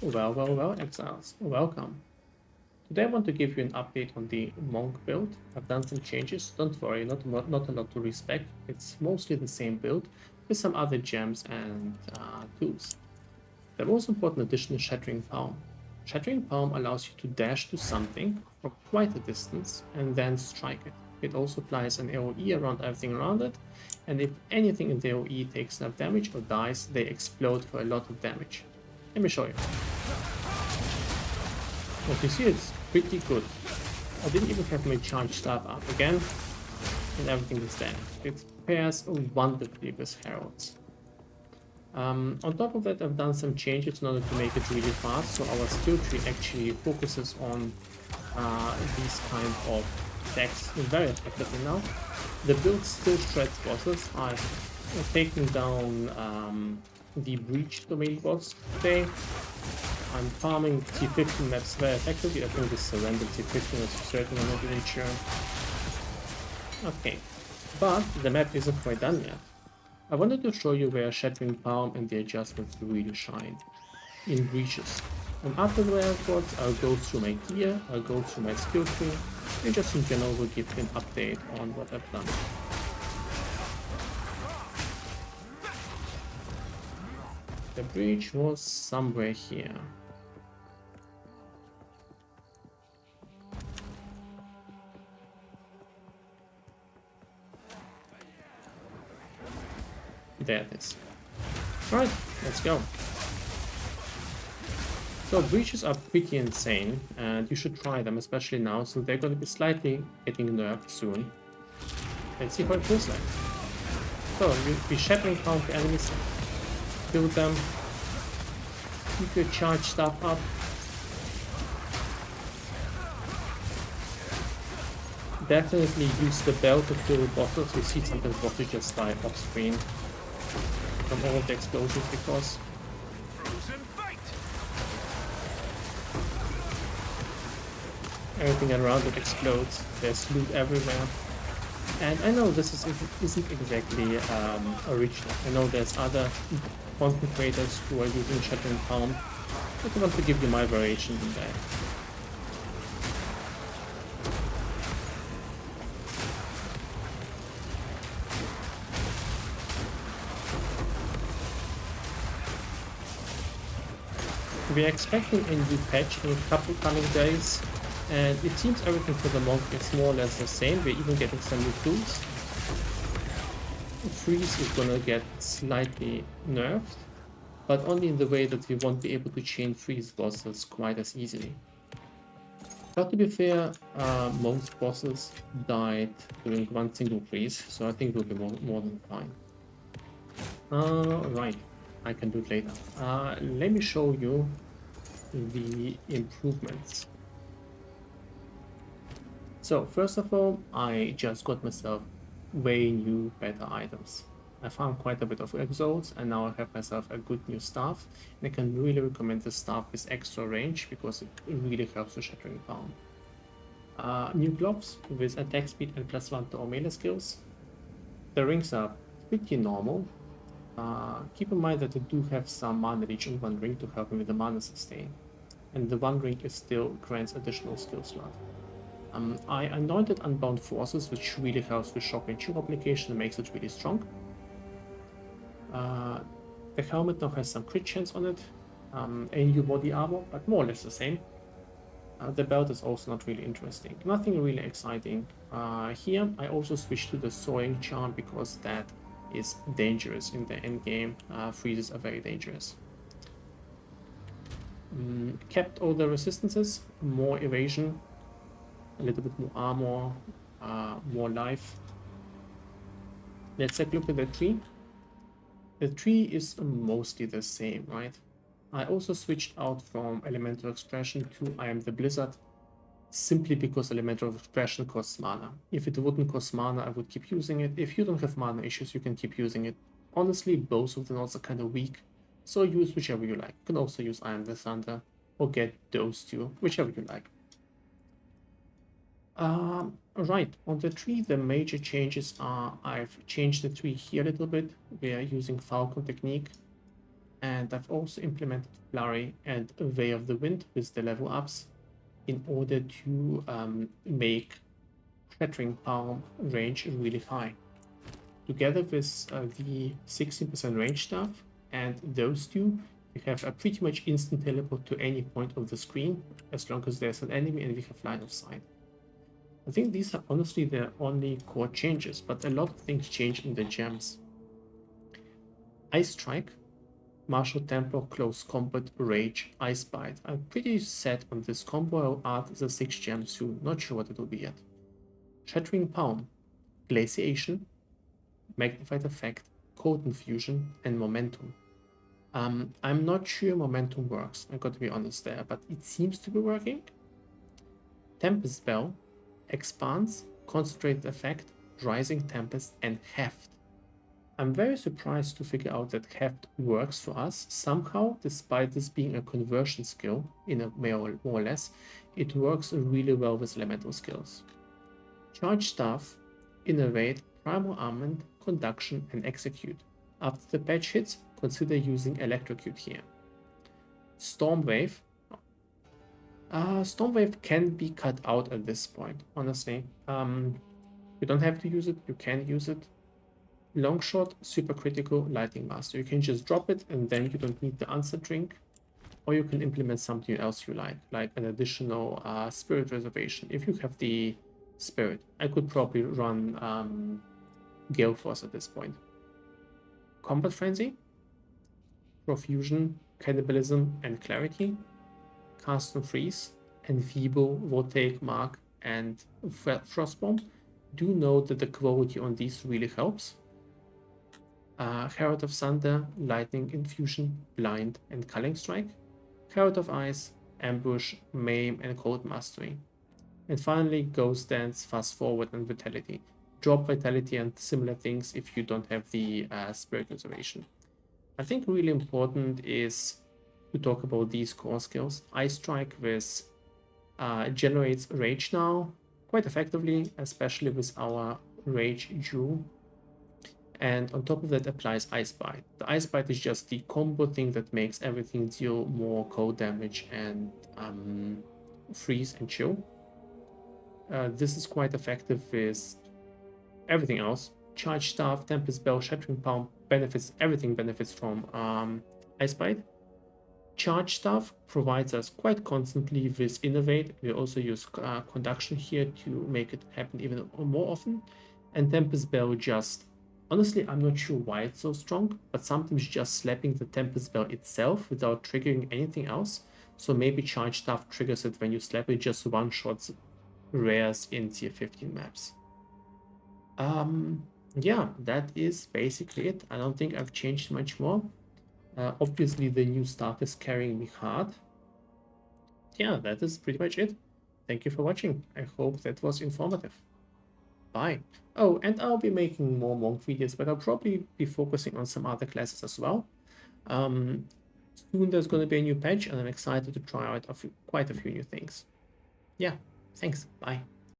Well, exiles, welcome. Today I want to give you an update on the Monk build. I've done some changes, don't worry, not a lot to respect. It's mostly the same build with some other gems and tools. The most important addition is Shattering Palm. Shattering Palm allows you to dash to something from quite a distance and then strike it. It also applies an AoE around everything around it, and if anything in the AoE takes enough damage or dies, they explode for a lot of damage. Let me show you. What you see, it's pretty good. I didn't even have my charge stuff up again, and everything is there. It pairs wonderfully with heralds. On top of that, I've done some changes in order to make it really fast, so our skill tree actually focuses on these kind of decks very effectively now. The build still shreds bosses. I've taken down the Breach domain boss today. I'm farming T15 maps very effectively. I think this is a random T15 is certain, I'm not even sure. Okay, but the map isn't quite done yet. I wanted to show you where Shattering Palm and the adjustments really shine. In breaches. And after the airports, I'll go through my gear, I'll go through my skill tree, and just in general will give you an update on what I've done. The breach was somewhere here. There it is. Alright, let's go. So breaches are pretty insane, and you should try them, especially now, so they're going to be slightly getting nerfed soon. Let's see how it feels like. So, you be shattering palm for enemies, build them, keep your charge stuff up. Definitely use the bell to kill bosses. You see sometimes bosses just die off screen from all of the explosions because everything around it explodes. There's loot everywhere. And I know this isn't exactly original. I know there's other content creators who are using Shattering Palm, but I want to give you my variation on that. We're expecting a new patch in a couple coming days, and it seems everything for the monk is more or less the same. We're even getting some new tools. Freeze is gonna get slightly nerfed, but only in the way that we won't be able to chain freeze bosses quite as easily. But to be fair, most bosses died during one single freeze, so I think we'll be more than fine. Right, I can do it later. Let me show you the improvements. So first of all, I just got myself way new better items. I found quite a bit of exiles, and now I have myself a good new staff, and I can really recommend the staff with extra range because it really helps with Shattering Palm. New gloves with attack speed and +1 to all melee skills. The rings are pretty normal. Keep in mind that I do have some mana reach in one ring to help me with the mana sustain, and the one ring is still grants additional skill slot. I anointed Unbound Forces, which really helps with shock and chill application and makes it really strong. The helmet now has some crit chance on it, a new body armor, but more or less the same. The belt is also not really interesting. Nothing really exciting. Here I also switched to the Soaring Charm because that is dangerous in the end game. Freezes are very dangerous. Kept all the resistances, more evasion, a little bit more armor, more life. Let's take a look at the tree. The tree is mostly the same, right? I also switched out from Elemental Expression to I Am the Blizzard, simply because Elemental Expression costs mana. If it wouldn't cost mana, I would keep using it. If you don't have mana issues, you can keep using it. Honestly, both of them are also kind of weak, so use whichever you like. You can also use I Am the Thunder, or get those two, whichever you like. Right, on the tree, the major changes are I've changed the tree here a little bit. We are using Falcon technique. And I've also implemented Flurry and Way of the Wind with the level ups in order to make shattering palm range really high. Together with the 16% range stuff and those two, we have a pretty much instant teleport to any point of the screen as long as there's an enemy and we have line of sight. I think these are honestly the only core changes, but a lot of things change in the gems. Ice Strike, Martial Tempo, Close Combat, Rage, Ice Bite. I'm pretty set on this combo. I'll add the 6 gems soon, not sure what it will be yet. Shattering Palm, Glaciation, Magnified Effect, Code Infusion, and Momentum. I'm not sure Momentum works, I got to be honest there, but it seems to be working. Tempest Spell, Expanse, Concentrated Effect, Rising Tempest, and Heft. I'm very surprised to figure out that Heft works for us somehow, despite this being a conversion skill, in a more or less, it works really well with elemental skills. Charge Staff, Innovate, Primal Armament, Conduction, and Execute. After the patch hits, consider using Electrocute here. Storm Wave. Storm Wave can be cut out at this point, honestly. You don't have to use it, you can use it. Long Shot, Super Critical, Lightning Master. You can just drop it and then you don't need the answer drink. Or you can implement something else you like an additional Spirit Reservation. If you have the Spirit, I could probably run Gale Force at this point. Combat Frenzy, Profusion, Cannibalism, and Clarity. Cast and Freeze, Enfeeble, Voltaic Mark, and Frostbomb. Do note that the quality on these really helps. Herald of Thunder, Lightning Infusion, Blind, and Culling Strike. Herald of Ice, Ambush, Maim, and Cold Mastery. And finally, Ghost Dance, Fast Forward, and Vitality. Drop Vitality and similar things if you don't have the Spirit Reservation. I think really important is to talk about these core skills. Ice Strike with generates Rage now quite effectively, especially with our Rage Jewel. And on top of that applies Ice Bite. The Ice Bite is just the combo thing that makes everything deal more cold damage and freeze and chill. This is quite effective with everything else. Charge Staff, Tempest Bell, Shattering Palm benefits, everything benefits from Ice Bite. Charge Staff provides us quite constantly with Innovate. We also use Conduction here to make it happen even more often. And Tempest Bell just, honestly, I'm not sure why it's so strong, but sometimes just slapping the Tempest Bell itself without triggering anything else. So maybe Charge Staff triggers it when you slap it, just one-shots rares in tier 15 maps. Yeah, that is basically it. I don't think I've changed much more. Obviously, the new stuff is carrying me hard. Yeah, that is pretty much it. Thank you for watching. I hope that was informative. Bye. Oh, and I'll be making more Monk videos, but I'll probably be focusing on some other classes as well. Soon there's going to be a new patch, and I'm excited to try out quite a few new things. Yeah, thanks. Bye.